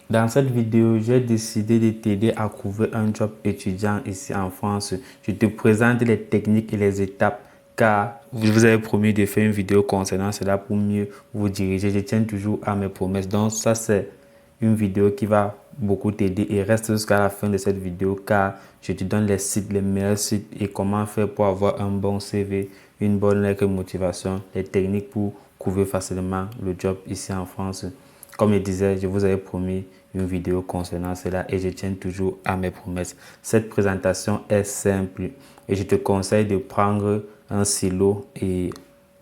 Dans cette vidéo, j'ai décidé de t'aider à trouver un job étudiant ici en France. Je te présente les techniques et les étapes car je vous avais promis de faire une vidéo concernant cela pour mieux vous diriger. Je tiens toujours à mes promesses. Donc ça, c'est une vidéo qui va beaucoup t'aider et reste jusqu'à la fin de cette vidéo car je te donne les sites, les meilleurs sites et comment faire pour avoir un bon CV, une bonne lettre de motivation, les techniques pour trouver facilement le job ici en France. Comme je disais, je vous avais promis une vidéo concernant cela et je tiens toujours à mes promesses. Cette présentation est simple et je te conseille de prendre un stylo et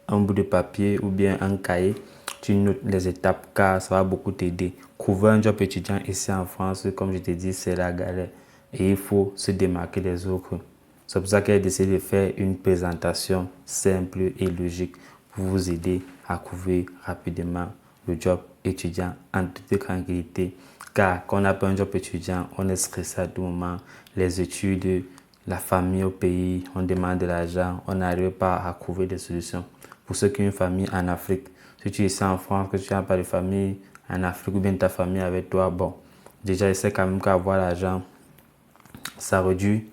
un bout de papier ou bien un cahier. Tu notes les étapes car ça va beaucoup t'aider. Trouver un job étudiant ici en France, comme je te dis, c'est la galère et il faut se démarquer des autres. C'est pour ça que j'ai décidé de faire une présentation simple et logique pour vous aider à trouver rapidement le job étudiant en toute tranquillité. Car quand on n'a pas un job étudiant, on est stressé à tout moment. Les études, la famille au pays, on demande de l'argent, on n'arrive pas à trouver des solutions. Pour ceux qui ont une famille en Afrique, si tu es ici en France, que tu n'as pas de famille en Afrique ou bien ta famille avec toi, bon, déjà, essaie quand même qu'avoir l'argent, ça réduit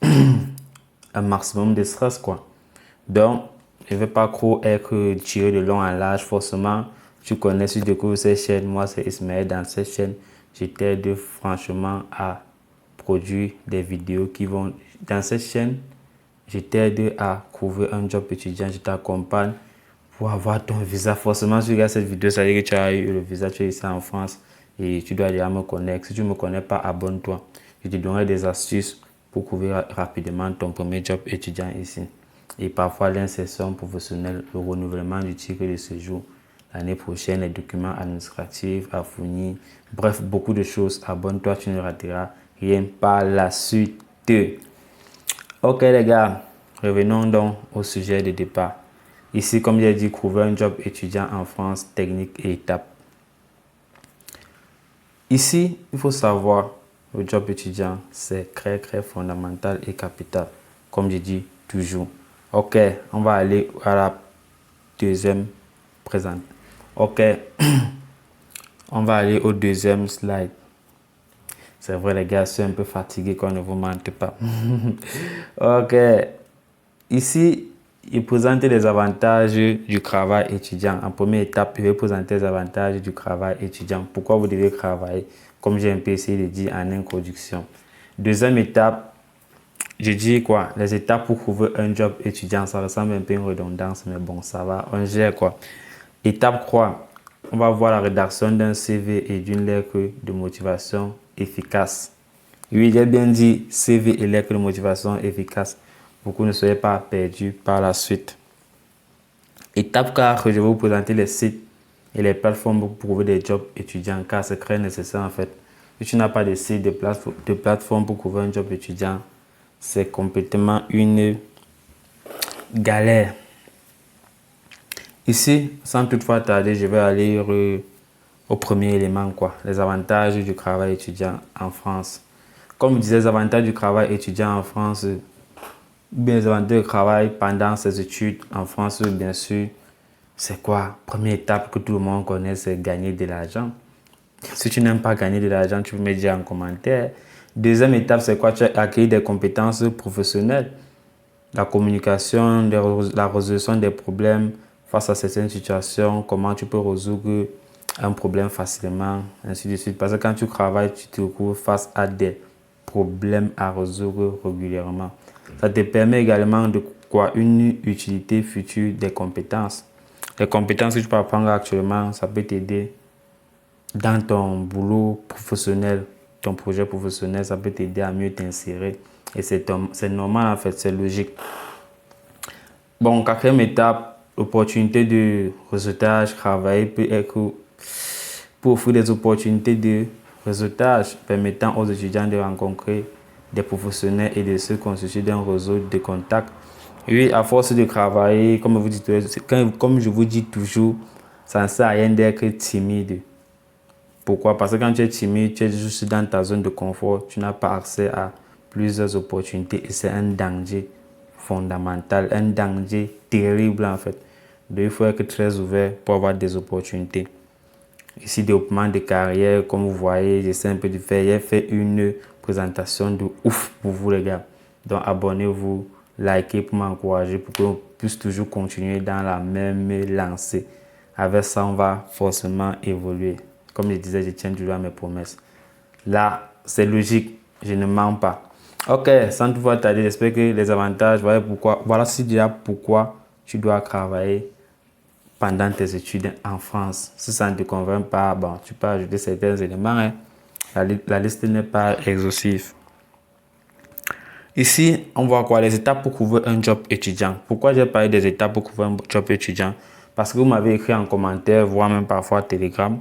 un maximum de stress, quoi. Donc, je ne vais pas trop être tiré de long en large, forcément. Tu connais, si tu découvres cette chaîne, moi c'est Ismaël. Dans cette chaîne, je t'aide franchement à produire des vidéos qui vont... Dans cette chaîne, je t'aide à trouver un job étudiant, je t'accompagne pour avoir ton visa. Forcément, si tu regardes cette vidéo, ça veut dire que tu as eu le visa, tu es ici en France et tu dois déjà me connaître. Si tu ne me connais pas, abonne-toi. Je te donnerai des astuces pour trouver rapidement ton premier job étudiant ici. Et parfois l'insertion professionnelle, le renouvellement du titre de séjour. L'année prochaine, les documents administratifs à fournir. Bref, beaucoup de choses. Abonne-toi, tu ne rateras rien par la suite. Ok les gars, revenons donc au sujet de départ. Ici, comme j'ai dit, trouver un job étudiant en France, technique et étapes. Ici, il faut savoir, le job étudiant, c'est très fondamental et capital, comme je dis toujours. Ok, on va aller à la deuxième présente. Ok, on va aller au deuxième slide. C'est vrai les gars, je suis un peu fatigué quand ne vous mente pas. Ok, ici, il présente les avantages du travail étudiant. En première étape, il va présenter les avantages du travail étudiant. Pourquoi vous devez travailler, comme j'ai un peu essayé de dire en introduction. Deuxième étape, je dis quoi? Les étapes pour trouver un job étudiant, ça ressemble un peu à une redondance, mais bon, ça va, on gère quoi. Étape 3, on va voir la rédaction d'un CV et d'une lettre de motivation efficace. Oui, j'ai bien dit CV et lettre de motivation efficace. Beaucoup ne soyez pas perdus par la suite. Étape 4, je vais vous présenter les sites et les plateformes pour trouver des jobs étudiants car c'est très nécessaire en fait. Si tu n'as pas de site, de plateforme pour trouver un job étudiant, c'est complètement une galère. Ici, sans toutefois tarder, je vais aller au premier élément, quoi, les avantages du travail étudiant en France. Comme je disais, les avantages du travail étudiant en France, bien les avantages du travail pendant ses études en France, bien sûr, c'est quoi? Première étape que tout le monde connaît, c'est gagner de l'argent. Si tu n'aimes pas gagner de l'argent, tu peux me dire en commentaire. Deuxième étape, c'est quoi? Tu as acquis des compétences professionnelles. La communication, la résolution des problèmes face à certaines situations, comment tu peux résoudre un problème facilement, ainsi de suite. Parce que quand tu travailles, tu te retrouves face à des problèmes à résoudre régulièrement. Ça te permet également de quoi une utilité future des compétences. Les compétences que tu peux apprendre actuellement, ça peut t'aider dans ton boulot professionnel, ton projet professionnel, ça peut t'aider à mieux t'insérer. Et c'est normal en fait, c'est logique. Bon, quatrième étape, opportunité de réseautage, travailler peut être pour offrir des opportunités de réseautage permettant aux étudiants de rencontrer des professionnels et de se constituer d'un réseau de contacts. Oui, à force de travailler, comme je vous dis toujours, ça ne sert à rien d'être timide. Pourquoi? Parce que quand tu es timide, tu es juste dans ta zone de confort, tu n'as pas accès à plusieurs opportunités et c'est un danger fondamental, un danger terrible en fait. Donc, il faut être très ouvert pour avoir des opportunités. Ici, développement de carrière, comme vous voyez, j'essaie un peu de faire. J'ai fait une présentation de ouf pour vous, les gars. Donc, abonnez-vous, likez pour m'encourager, pour qu'on puisse toujours continuer dans la même lancée. Avec ça, on va forcément évoluer. Comme je disais, je tiens toujours à mes promesses. Là, c'est logique, je ne mens pas. Ok, sans toutefois tarder, j'espère que les avantages, voilà si déjà pourquoi tu dois travailler pendant tes études en France. Si ça ne te convainc pas, bon, tu peux ajouter certains éléments. Hein. La liste n'est pas exhaustive. Ici, on voit quoi? Les étapes pour trouver un job étudiant. Pourquoi j'ai parlé des étapes pour trouver un job étudiant? Parce que vous m'avez écrit en commentaire, voire même parfois Telegram.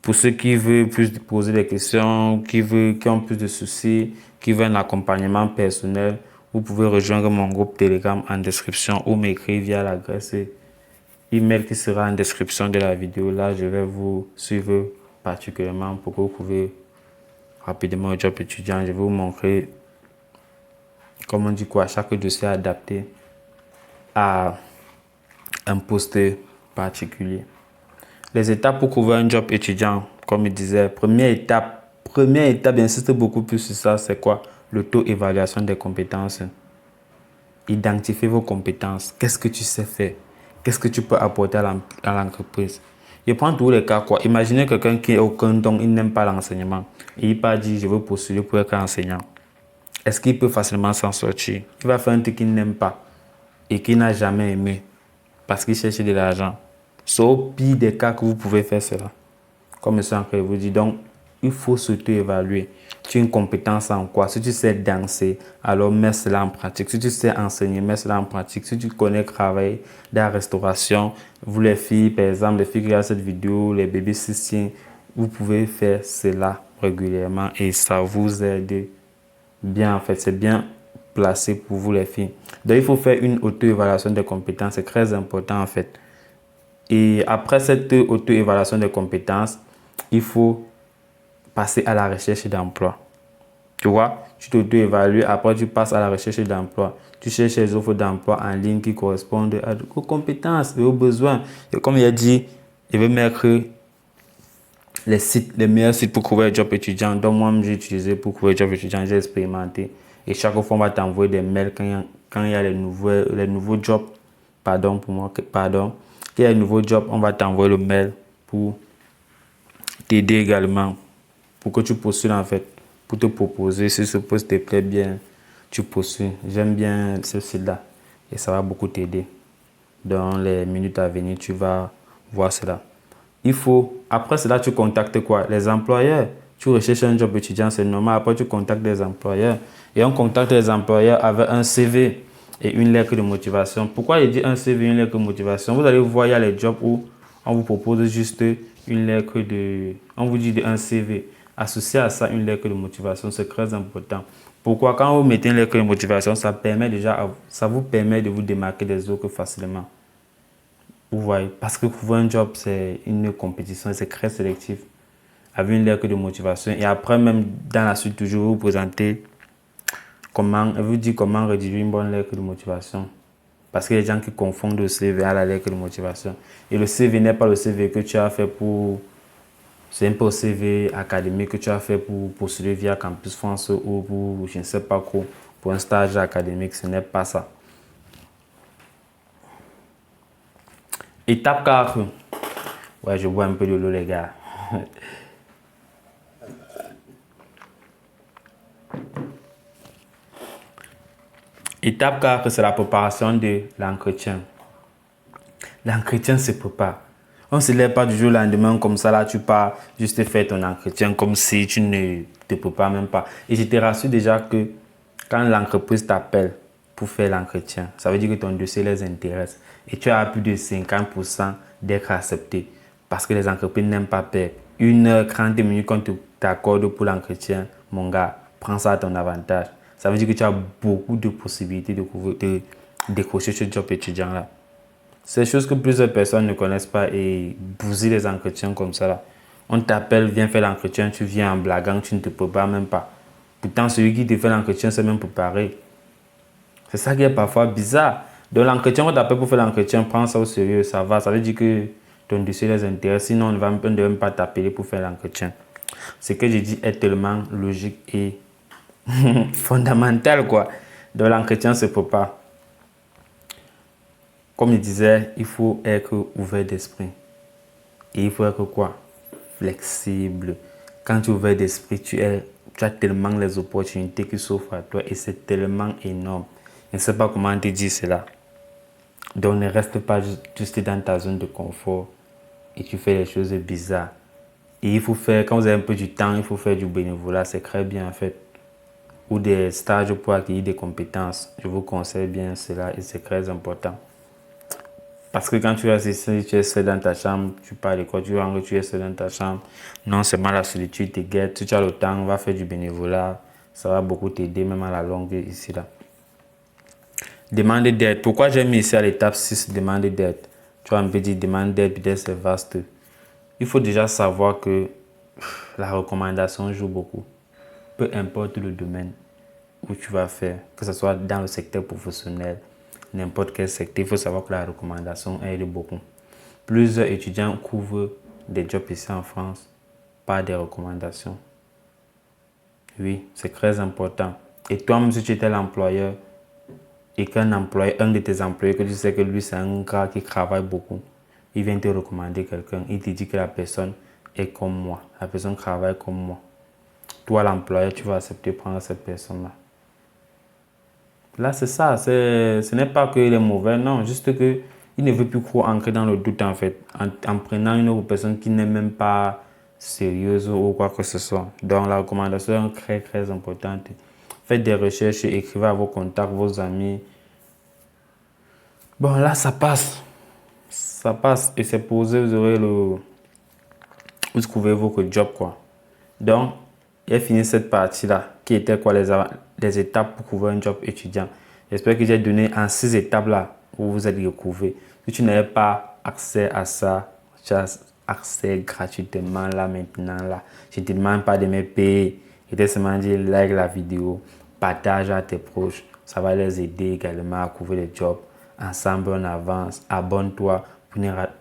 Pour ceux qui veulent plus poser des questions, qui ont plus de soucis, qui veulent un accompagnement personnel, vous pouvez rejoindre mon groupe Telegram en description ou m'écrire via l'adresse email qui sera en description de la vidéo. Là, je vais vous suivre particulièrement pour que vous pouvez rapidement au job étudiant. Je vais vous montrer comment on dit quoi, chaque dossier adapté à un poste particulier. Les étapes pour trouver un job étudiant, comme il disait, première étape, j'insiste beaucoup plus sur ça, c'est quoi? L'auto-évaluation des compétences. Identifiez vos compétences. Qu'est-ce que tu sais faire? Qu'est-ce que tu peux apporter à l'entreprise? Je prends tous les cas, quoi. Imaginez quelqu'un qui n'a aucun don, il n'aime pas l'enseignement. Et il pas dit, je veux postuler pour être enseignant. Est-ce qu'il peut facilement s'en sortir? Il va faire un truc qu'il n'aime pas et qu'il n'a jamais aimé parce qu'il cherche de l'argent. C'est au pire des cas que vous pouvez faire cela. Comme je suis en train de vous dire, donc, il faut s'auto-évaluer. Tu as une compétence en quoi? Si tu sais danser, alors mets cela en pratique. Si tu sais enseigner, mets cela en pratique. Si tu connais travailler dans la restauration, vous les filles, par exemple, les filles qui regardent cette vidéo, les bébés sistiens, vous pouvez faire cela régulièrement et ça vous aide bien en fait. C'est bien placé pour vous les filles. Donc, il faut faire une auto-évaluation des compétences. C'est très important en fait. Et après cette auto-évaluation des compétences, il faut passer à la recherche d'emploi. Tu vois, tu t'auto-évalues, après tu passes à la recherche d'emploi. Tu cherches les offres d'emploi en ligne qui correspondent aux compétences et aux besoins. Et comme il a dit, je vais mettre les meilleurs sites pour trouver un job étudiant. Donc moi, j'ai utilisé pour trouver un job étudiant, j'ai expérimenté. Et chaque fois, on va t'envoyer des mails quand il y a les nouveaux jobs. Pardon pour moi, pardon. Quand il y a un nouveau job, on va t'envoyer le mail pour t'aider également. Pour que tu postules en fait. Pour te proposer, si ce poste te plaît bien, tu postules. J'aime bien ce site-là. Et ça va beaucoup t'aider. Dans les minutes à venir, tu vas voir cela. Il faut, après cela, tu contactes quoi? Les employeurs. Tu recherches un job étudiant, c'est normal. Après, tu contactes les employeurs. Et on contacte les employeurs avec un CV et une lettre de motivation. Pourquoi je dis un CV et une lettre de motivation? Vous allez voir, il y a les jobs où on vous propose juste une lettre de... On vous dit un CV. Associé à ça, une lettre de motivation, c'est très important. Pourquoi? Quand vous mettez une lettre de motivation, ça vous permet de vous démarquer des autres facilement. Vous voyez, parce que trouver un job, c'est une compétition, c'est très sélectif. Avec une lettre de motivation. Et après, même dans la suite, toujours vous présenter comment rédiger une bonne lettre de motivation. Parce qu'il y a des gens qui confondent le CV à la lettre de motivation. Et le CV n'est pas le CV que tu as fait pour... C'est un peu le CV académique que tu as fait pour postuler via Campus France ou pour, je ne sais pas quoi, pour un stage académique. Ce n'est pas ça. Étape 4. Ouais, je bois un peu de l'eau, les gars. Étape 4, c'est la préparation de l'entretien. L'entretien se prépare. On ne se lève pas du jour au lendemain comme ça, là tu pars juste faire ton entretien comme si tu ne te prépares même pas. Et je te rassure déjà que quand l'entreprise t'appelle pour faire l'entretien, ça veut dire que ton dossier les intéresse. Et tu as plus de 50% d'être accepté. Parce que les entreprises n'aiment pas perdre. 1h, 30 minutes qu'on t'accorde pour l'entretien, mon gars, prends ça à ton avantage. Ça veut dire que tu as beaucoup de possibilités de décrocher ce job étudiant-là. C'est des choses que plusieurs personnes ne connaissent pas et bousiller les entretiens comme ça là. On t'appelle, viens faire l'entretien, tu viens en blaguant, tu ne te prépares même pas. Pourtant, celui qui te fait l'entretien, c'est même préparé. C'est ça qui est parfois bizarre. Donc l'entretien, on t'appelle pour faire l'entretien, prends ça au sérieux, ça va. Ça veut dire que ton dossier les intéresse. Sinon, on ne devrait même pas t'appeler pour faire l'entretien. Ce que je dis est tellement logique et fondamental, quoi. Donc, l'entretien se prépare. Comme je disais, il faut être ouvert d'esprit. Et il faut être quoi? Flexible. Quand tu es ouvert d'esprit, tu as tellement les opportunités qui s'offrent à toi et c'est tellement énorme. Je ne sais pas comment te dire cela. Donc ne reste pas juste dans ta zone de confort et tu fais les choses bizarres. Et il faut faire, quand vous avez un peu du temps, il faut faire du bénévolat, c'est très bien en fait. Ou des stages pour acquérir des compétences. Je vous conseille bien cela et c'est très important. Parce que quand tu es ici, tu es seul dans ta chambre, tu parles de quoi, tu rentres, tu es seul dans ta chambre. Non seulement la solitude te guette, si tu as le temps, on va faire du bénévolat. Ça va beaucoup t'aider, même à la longue ici là. Demande d'aide. Pourquoi j'ai mis ici à l'étape 6, demande d'aide? Tu vas me dire, demande d'aide, peut-être c'est vaste. Il faut déjà savoir que la recommandation joue beaucoup. Peu importe le domaine où tu vas faire, que ce soit dans le secteur professionnel, n'importe quel secteur, il faut savoir que la recommandation aide beaucoup. Plusieurs étudiants couvrent des jobs ici en France par des recommandations. Oui, c'est très important. Et toi, même si tu étais l'employeur et qu'un employé, un de tes employés, que tu sais que lui c'est un gars qui travaille beaucoup, il vient te recommander quelqu'un, il te dit que la personne est comme moi, la personne travaille comme moi. Toi, l'employeur, tu vas accepter de prendre cette personne-là. Là, c'est ça. Ce n'est pas qu'il est mauvais, non. Juste qu'il ne veut plus trop ancrer dans le doute, en fait. En prenant une autre personne qui n'est même pas sérieuse ou quoi que ce soit. Donc, la recommandation est très, très importante. Faites des recherches, écrivez à vos contacts, vos amis. Bon, là, ça passe. Ça passe. Et c'est posé, vous aurez le... Vous trouvez votre job, quoi. Donc, j'ai fini cette partie-là, qui était quoi les étapes pour trouver un job étudiant. J'espère que j'ai donné en 6 étapes là où vous êtes retrouvé. Si tu n'avais pas accès à ça, tu as accès gratuitement là maintenant là. Je ne te demande pas de me payer. Je te seulement dire like la vidéo, partage à tes proches. Ça va les aider également à trouver des jobs. Ensemble on avance. Abonne-toi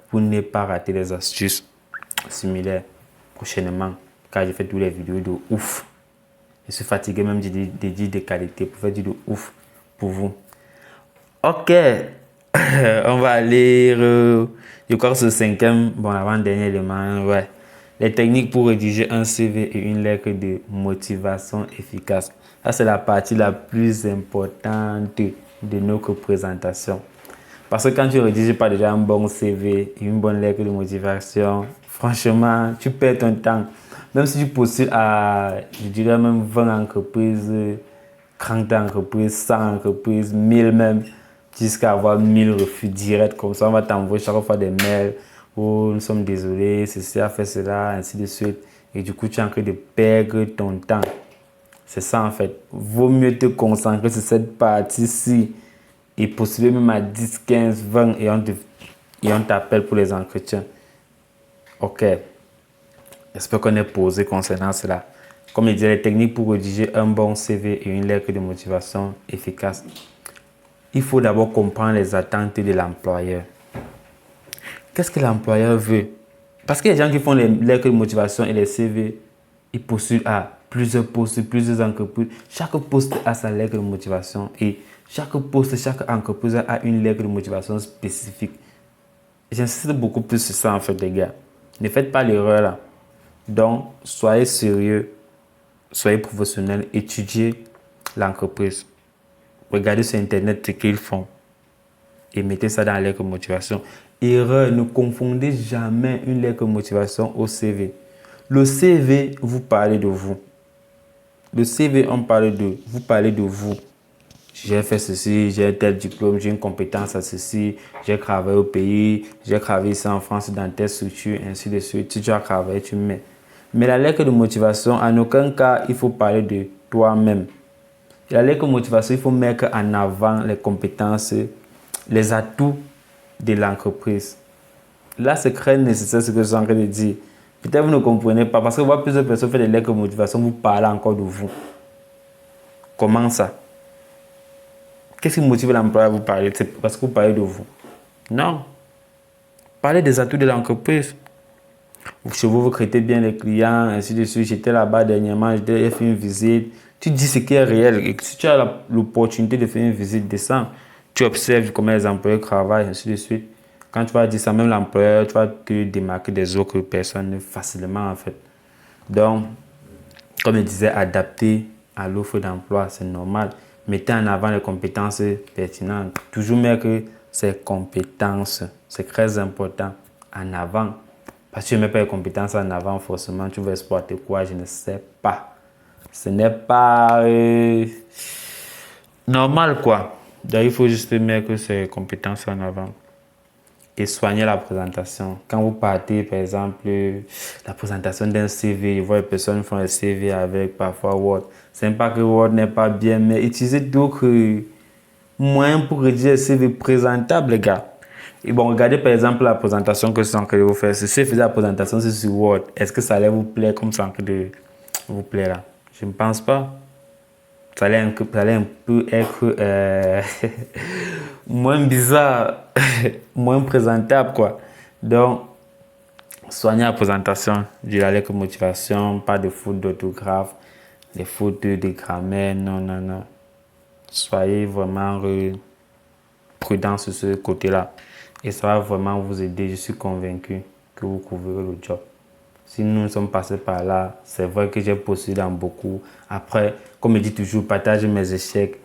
pour ne pas rater les astuces similaires prochainement. Car j'ai fait toutes les vidéos de ouf. Je suis fatigué même de dire de qualité pour faire du de ouf pour vous. Ok, on va lire, je crois que ce cinquième, bon avant-dernier élément, ouais. Les techniques pour rédiger un CV et une lettre de motivation efficace. Ça, c'est la partie la plus importante de notre présentation. Parce que quand tu ne rédiges pas déjà un bon CV et une bonne lettre de motivation, franchement, tu perds ton temps. Même si tu postules à, je dirais même 20 entreprises, 30 entreprises, 100 entreprises, 1000 même, jusqu'à avoir 1000 refus directs. Comme ça, on va t'envoyer chaque fois des mails. Oh, nous sommes désolés, ceci a fait cela, ainsi de suite. Et du coup, tu es en train de perdre ton temps. C'est ça en fait. Vaut mieux te concentrer sur cette partie-ci et postuler même à 10, 15, 20 et on t'appelle pour les entretiens. Ok. J'espère qu'on est posé concernant cela. Comme je disais, les techniques pour rédiger un bon CV et une lettre de motivation efficace. Il faut d'abord comprendre les attentes de l'employeur. Qu'est-ce que l'employeur veut? Parce qu'il y a des gens qui font les lettres de motivation et les CV, ils postulent à plusieurs postes, plusieurs entreprises. Chaque poste a sa lettre de motivation et chaque poste, chaque entreprise a une lettre de motivation spécifique. J'insiste beaucoup plus sur ça en fait, les gars. Ne faites pas l'erreur là. Donc, soyez sérieux, soyez professionnel, étudiez l'entreprise. Regardez sur Internet ce qu'ils font et mettez ça dans la lettre de motivation. Erreur, ne confondez jamais une lettre de motivation au CV. Le CV, vous parlez de vous. Le CV, on parle de vous, parlez de vous. J'ai fait ceci, j'ai tel diplôme, j'ai une compétence à ceci, j'ai travaillé au pays, j'ai travaillé ici en France dans telle structure, ainsi de suite. Si tu as travaillé, tu mets. Mais la lettre de motivation, en aucun cas, il faut parler de toi-même. La lettre de motivation, il faut mettre en avant les compétences, les atouts de l'entreprise. Là, c'est très nécessaire ce que je suis en train de dire. Peut-être vous ne comprenez pas parce que vous voyez plusieurs personnes faire des lettres de motivation, vous parlez encore de vous. Comment ça? Qu'est-ce qui motive l'employeur à vous parler? C'est parce que vous parlez de vous. Non. Parlez des atouts de l'entreprise. Chez vous, vous traitez bien les clients, ainsi de suite. J'étais là-bas dernièrement, j'ai fait une visite. Tu dis ce qui est réel. Et si tu as l'opportunité de faire une visite, descends. Tu observes comment les employés travaillent, ainsi de suite. Quand tu vas dire ça, même l'employeur, tu vas te démarquer des autres personnes facilement, en fait. Donc, comme je disais, adapter à l'offre d'emploi, c'est normal. Mettez en avant les compétences pertinentes. Toujours mettre ces compétences. C'est très important. En avant. Parce que tu ne mets pas les compétences en avant, forcément, tu vas exploiter quoi? Je ne sais pas. Ce n'est pas normal, quoi. Donc, il faut juste mettre ces compétences en avant. Et soigner la présentation. Quand vous partez, par exemple, la présentation d'un CV, je vois les personnes font un CV avec parfois Word. C'est pas que Word n'est pas bien, mais utilisez d'autres moyens pour rédiger un CV présentable, les gars. Et bon, regardez par exemple la présentation que je suis en train de vous faire. Si je faisais la présentation sur Word, est-ce que ça allait vous plaire comme c'est en train de vous plaire là? Je ne pense pas. Ça allait un peu être moins bizarre, moins présentable, quoi. Donc, soignez la présentation de la lettre de motivation, pas de fautes d'orthographe, des fautes de grammaire, non, non, non. Soyez vraiment prudent sur ce côté-là. Et ça va vraiment vous aider. Je suis convaincu que vous trouverez le job. Si nous sommes passés par là, c'est vrai que j'ai postulé dans beaucoup. Après, comme je dis toujours, partage mes échecs,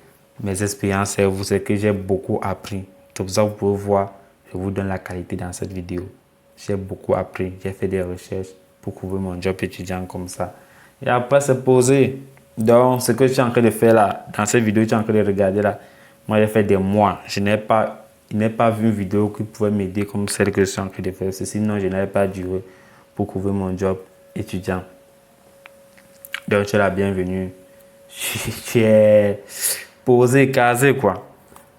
mes expériences et vous, c'est que j'ai beaucoup appris. C'est pour ça que vous pouvez voir, je vous donne la qualité dans cette vidéo. J'ai beaucoup appris, j'ai fait des recherches pour trouver mon job étudiant comme ça. Et après, c'est posé. Donc, ce que je suis en train de faire là, dans cette vidéo que tu es en train de regarder là, moi, j'ai fait des mois. Je n'ai pas vu une vidéo qui pouvait m'aider comme celle que je suis en train de faire. Sinon, je n'avais pas duré pour trouver mon job étudiant. Donc, tu es la bienvenue. Tu es posé, casé, quoi.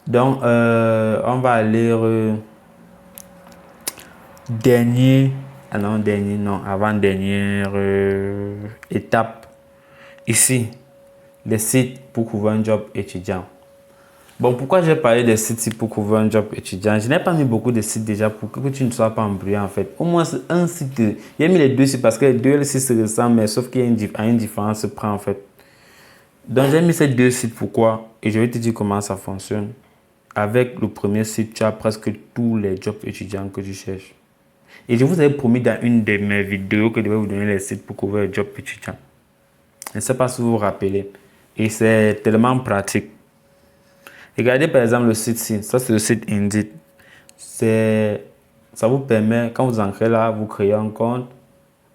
Donc, on va lire avant-dernière étape. Ici, les sites pour trouver un job étudiant. Bon, pourquoi j'ai parlé des sites pour trouver un job étudiant? Je n'ai pas mis beaucoup de sites déjà pour que tu ne sois pas embrouillé en fait. Au moins un site. J'ai mis les deux sites parce que les deux sites se ressemblent, mais sauf qu'il y a une différence près en fait. Donc j'ai mis ces deux sites. Pourquoi? Et je vais te dire comment ça fonctionne. Avec le premier site, tu as presque tous les jobs étudiants que tu cherches. Et je vous avais promis dans une de mes vidéos que je vais vous donner les sites pour trouver un job étudiant. Je ne sais pas si vous vous rappelez. Et c'est tellement pratique. Regardez par exemple le site-ci. Ça, c'est le site Indeed. Ça vous permet, quand vous entrez là, vous créez un compte.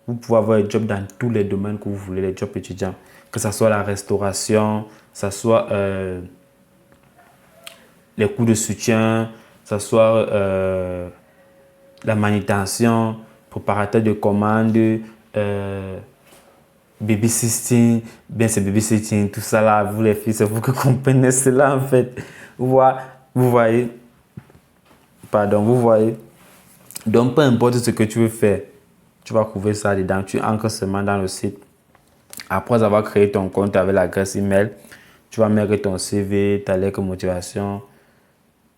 Vous pouvez avoir un job dans tous les domaines que vous voulez, les jobs étudiants. Que ce soit la restauration, que ce soit les cours de soutien, que ce soit la manutention, préparateur de commandes, babysitting, bien c'est babysitting, tout ça là, vous les filles, c'est vous que comprenez cela en fait. Vous voyez, donc peu importe ce que tu veux faire, tu vas trouver ça dedans, tu entres seulement dans le site. Après avoir créé ton compte avec l'adresse email, tu vas mettre ton CV, ta lettre de motivation,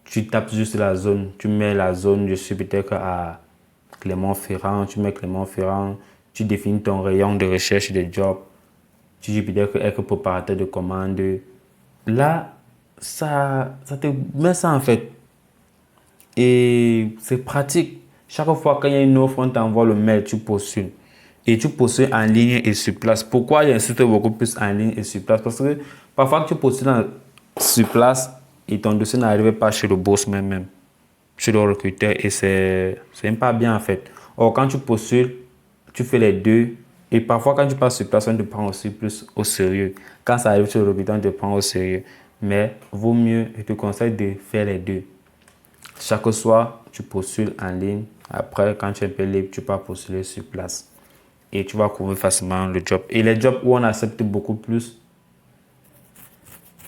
tu tapes juste la zone, tu mets la zone, je suis peut-être à Clermont-Ferrand, tu mets Clermont-Ferrand, tu définis ton rayon de recherche de job, tu dis peut-être être préparateur de commandes. Là, ça te met ça en fait. Et c'est pratique. Chaque fois qu'il y a une offre, on t'envoie le mail, tu postules. Et tu postules en ligne et sur place. Pourquoi j'insiste beaucoup plus en ligne et sur place? Parce que parfois que tu postules sur place et ton dossier n'arrive pas chez le boss même, chez le recruteur et c'est même pas bien en fait. Or, quand tu postules, tu fais les deux. Et parfois, quand tu passes sur place, on te prend aussi plus au sérieux. Quand ça arrive sur le recruteur, on te prend au sérieux. Mais vaut mieux, je te conseille de faire les deux. Chaque soir, tu postules en ligne. Après, quand tu es un peu libre, tu peux postuler sur place. Et tu vas trouver facilement le job. Et les jobs où on accepte beaucoup plus,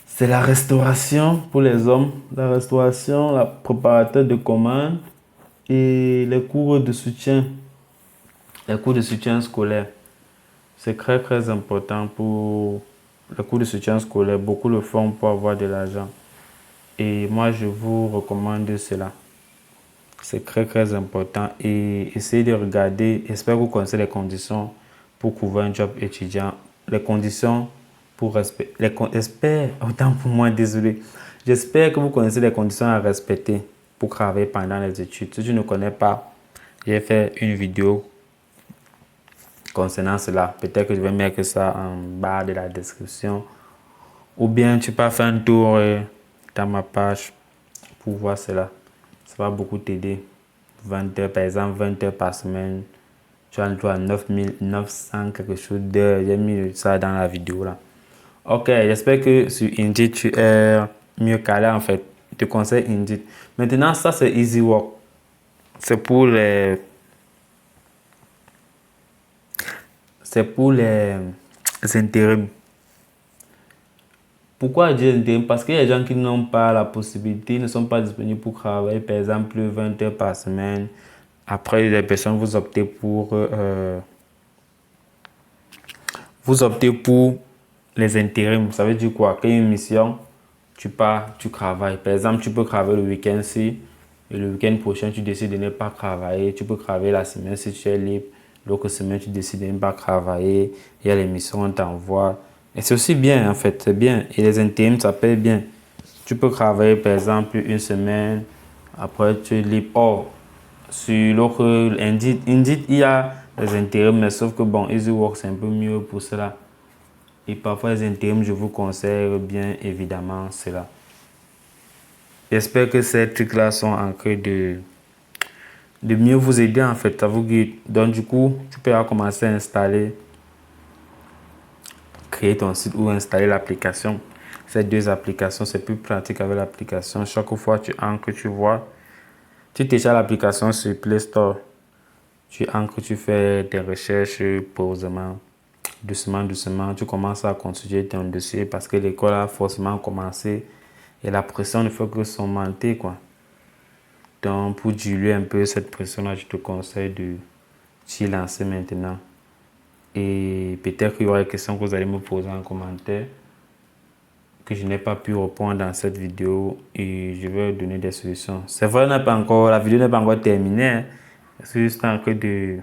c'est la restauration pour les hommes. La restauration, la préparateur de commandes et les cours de soutien. Les cours de soutien scolaire. C'est très très important pour les cours de soutien scolaire. Beaucoup le font pour avoir de l'argent. Et moi, je vous recommande cela. C'est très important. Et essayez de regarder, j'espère que vous connaissez les conditions pour trouver un job étudiant. Les conditions pour respecter, j'espère, autant pour moi, désolé. J'espère que vous connaissez les conditions à respecter pour travailler pendant les études. Si tu ne connais pas, j'ai fait une vidéo concernant cela. Peut-être que je vais mettre ça en bas de la description. Ou bien tu peux faire un tour dans ma page pour voir cela. Ça va beaucoup t'aider. 20 heures, par exemple, 20 heures par semaine. Tu as le droit à 9900 quelque chose d'heures. J'ai mis ça dans la vidéo là. Ok, j'espère que sur Indeed, tu es mieux calé en fait. Je te conseille Indeed. Maintenant, ça c'est Easy Work. C'est pour les... C'est pour les intérims. Pourquoi je dis intérim? Parce qu'il y a des gens qui n'ont pas la possibilité, ne sont pas disponibles pour travailler, par exemple, 20 heures par semaine. Après, les personnes, vous optez pour les intérims. Ça veut dire quoi? Qu'il y a une mission, tu pars, tu travailles. Par exemple, tu peux travailler le week-end-ci et le week-end prochain, tu décides de ne pas travailler. Tu peux travailler la semaine si tu es libre. L'autre semaine, tu décides de ne pas travailler. Il y a les missions, on t'envoie. Et c'est aussi bien, en fait, c'est bien. Et les intérims, ça paye bien. Tu peux travailler, par exemple, une semaine. Après, tu es libre. Or, sur l'autre Indeed, il y a les intérims, mais sauf que bon, EasyWork, c'est un peu mieux pour cela. Et parfois, les intérims, je vous conseille bien évidemment cela. J'espère que ces trucs-là sont en train de mieux vous aider en fait, ça vous guide. Donc du coup, tu peux commencer à installer, créer ton site ou installer l'application. Ces deux applications, c'est plus pratique avec l'application. Chaque fois tu ancres, tu vois, tu télécharges l'application sur Play Store. Tu ancres, tu fais des recherches posément, doucement, tu commences à constituer ton dossier parce que l'école a forcément commencé et la pression ne fait que s'augmenter, quoi. Donc, pour diluer un peu cette pression-là, je te conseille de t'y lancer maintenant. Et peut-être qu'il y aura des questions que vous allez me poser en commentaire que je n'ai pas pu répondre dans cette vidéo et je vais donner des solutions. C'est vrai, la vidéo n'est pas encore terminée, hein. C'est juste en train de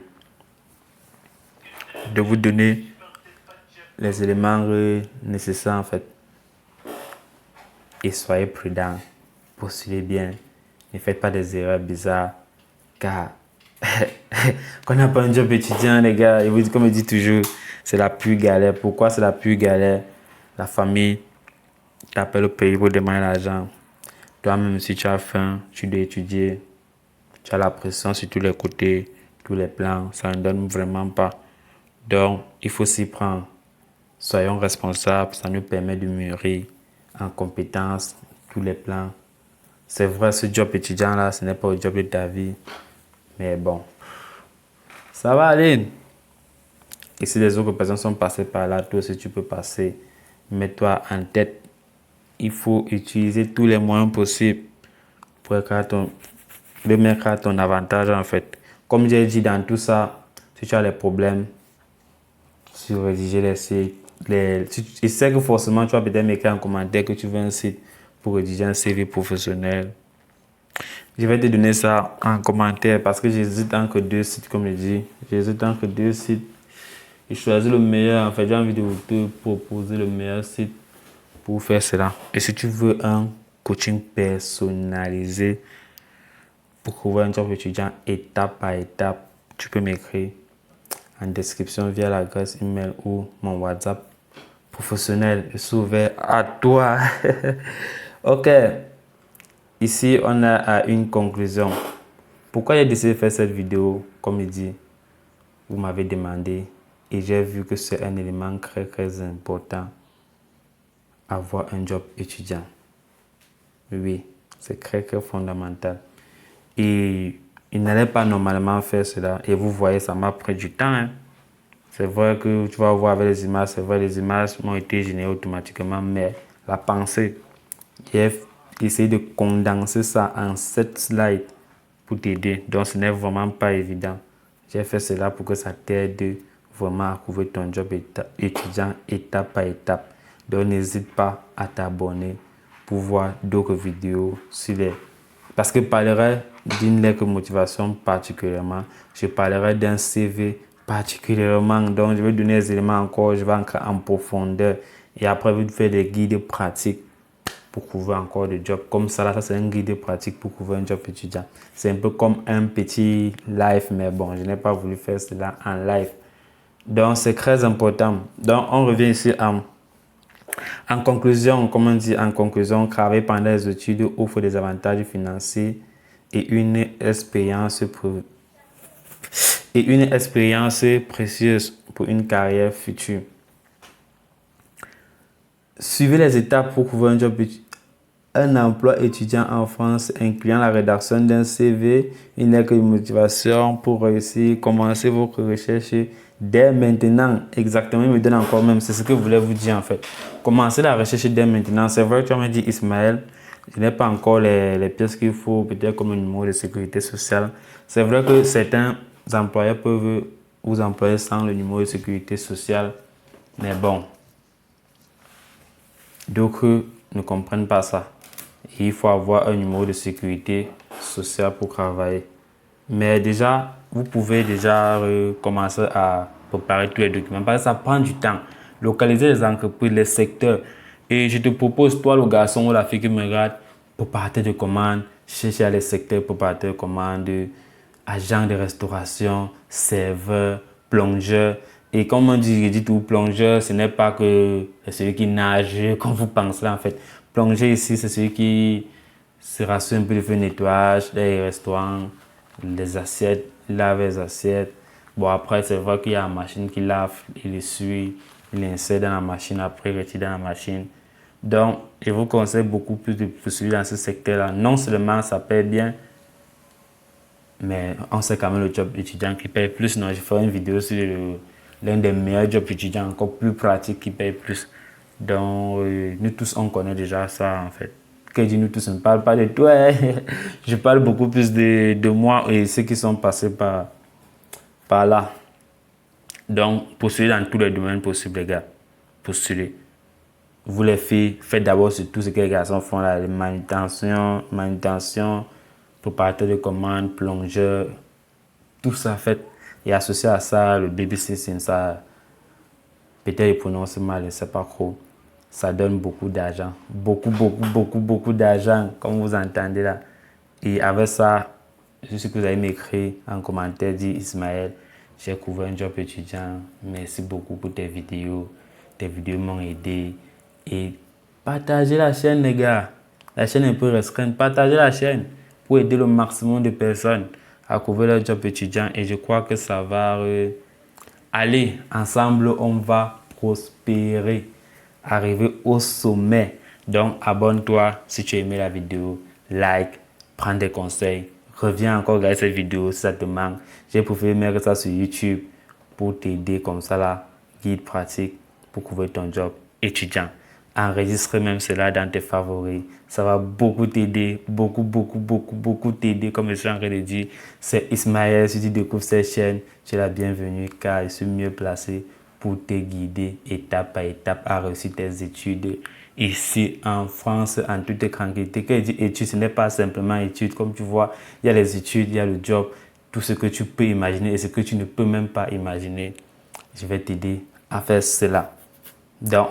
vous donner les éléments nécessaires en fait. Et soyez prudents, postulez bien, ne faites pas des erreurs bizarres car quand on n'a pas un job étudiant, les gars, comme je dis toujours, c'est la plus galère. Pourquoi c'est la plus galère? La famille t'appelle au pays pour demander l'argent. Toi-même, si tu as faim, tu dois étudier. Tu as la pression sur tous les côtés, tous les plans. Ça ne donne vraiment pas. Donc, il faut s'y prendre. Soyons responsables. Ça nous permet de mûrir en compétences, tous les plans. C'est vrai, ce job étudiant-là, ce n'est pas le job de ta vie. Mais bon, ça va aller. Et si les autres personnes sont passées par là, toi aussi tu peux passer. Mets-toi en tête. Il faut utiliser tous les moyens possibles pour le mettre à ton avantage en fait. Comme j'ai dit dans tout ça, si tu as des problèmes sur rédiger les sites, je sais que forcément tu vas peut-être m'écrire en commentaire que tu veux un site pour rédiger un CV professionnel. Je vais te donner ça en commentaire parce que j'hésite entre deux sites, comme je dis. J'hésite entre deux sites. Et choisis le meilleur. En fait, j'ai envie de te proposer le meilleur site pour faire cela. Et si tu veux un coaching personnalisé pour trouver un job étudiant étape par étape, tu peux m'écrire en description via l'adresse email ou mon WhatsApp professionnel. Je suis ouvert à toi. Ok. Ici, on a à une conclusion. Pourquoi j'ai décidé de faire cette vidéo? Comme il dit, vous m'avez demandé et j'ai vu que c'est un élément très important. Avoir un job étudiant. Oui, c'est très fondamental. Et il n'allait pas normalement faire cela. Et vous voyez, ça m'a pris du temps, hein. C'est vrai que tu vas voir avec les images, c'est vrai, les images m'ont été générées automatiquement, mais la pensée, j'ai essayé de condenser ça en 7 slides pour t'aider. Donc, ce n'est vraiment pas évident. J'ai fait cela pour que ça t'aide vraiment à trouver ton job étudiant étape par étape. Donc, n'hésite pas à t'abonner pour voir d'autres vidéos sur les Parce que je parlerai d'une lettre de motivation particulièrement. Je parlerai d'un CV particulièrement. Donc, je vais donner des éléments encore. Je vais entrer en profondeur. Et après, je vais faire des guides pratiques pour trouver encore des jobs. Comme ça, c'est un guide pratique pour trouver un job étudiant. C'est un peu comme un petit live, mais bon, je n'ai pas voulu faire cela en live. Donc, c'est très important. Donc, on revient ici en conclusion, comme on dit, en conclusion, travailler pendant les études offre des avantages financiers et une expérience précieuse pour une carrière future. Suivez les étapes pour trouver un emploi étudiant en France, incluant la rédaction d'un CV, une lettre de motivation pour réussir. Commencez votre recherche dès maintenant. Exactement, il me donne encore même, c'est ce que je voulais vous dire en fait. Commencez la recherche dès maintenant. C'est vrai que tu m'as dit, Ismaël, je n'ai pas encore les pièces qu'il faut, peut-être comme un numéro de sécurité sociale. C'est vrai que certains employeurs peuvent vous employer sans le numéro de sécurité sociale, mais bon, d'autres ne comprennent pas ça. Et il faut avoir un numéro de sécurité sociale pour travailler. Mais déjà, vous pouvez déjà commencer à préparer tous les documents parce que ça prend du temps. Localiser les entreprises, les secteurs. Et je te propose, toi, le garçon ou la fille qui me regarde, préparateur de commandes, chercher les secteurs, préparateur de commandes, agent de restauration, serveur, plongeur. Et comme on dit, je dis tout, plongeur, ce n'est pas que celui qui nage, comme vous pensez en fait. Plongeur ici, c'est celui qui se rassure un peu de faire le nettoyage des restaurants, les assiettes, lave les assiettes. Bon, après, c'est vrai qu'il y a une machine qui lave, il essuie, il insère dans la machine, après, il retire dans la machine. Donc, je vous conseille beaucoup plus de poursuivre dans ce secteur-là. Non seulement ça paye bien, mais on sait quand même le job étudiant qui paye plus. Non, je ferai une vidéo sur l'un des meilleurs jobs étudiants, encore plus pratique, qui paye plus. Donc, nous tous, on connaît déjà ça en fait. Que dit nous tous, on ne parle pas de toi. Hein? Je parle beaucoup plus de moi et ceux qui sont passés par là. Donc, postulez dans tous les domaines possibles, les gars. Postulez. Vous les filles, faites d'abord sur tout ce que les garçons font là, les manutention, préparateur de commandes, plongeur, tout ça fait. Et associé à ça, le babysitting, ça, peut-être je prononce mal, je ne sais pas trop. Ça donne beaucoup d'argent. Beaucoup d'argent, comme vous entendez là. Et avec ça, je sais que vous allez m'écrire en commentaire, dire Ismaël, j'ai couvert un job étudiant. Merci beaucoup pour tes vidéos. Tes vidéos m'ont aidé. Et partagez la chaîne, les gars. La chaîne est un peu restreinte. Partagez la chaîne pour aider le maximum de personnes à couvrir leur job étudiant. Et je crois que ça va aller. Ensemble, on va prospérer. Arriver au sommet. Donc, abonne-toi si tu as aimé la vidéo. Like, prends des conseils. Reviens encore regarder cette vidéo si ça te manque. J'ai préféré mettre ça sur YouTube pour t'aider comme ça là. Guide pratique pour couvrir ton job étudiant. Enregistre même cela dans tes favoris. Ça va beaucoup t'aider. Beaucoup t'aider. Comme je suis en train de dire, c'est Ismaël. Si tu découvres cette chaîne, tu es la bienvenue car je suis mieux placé pour te guider étape par étape à réussir tes études ici en France en toute tranquillité. Quand je dis études, ce n'est pas simplement études. Comme tu vois, il y a les études, il y a le job, tout ce que tu peux imaginer et ce que tu ne peux même pas imaginer. Je vais t'aider à faire cela. Donc,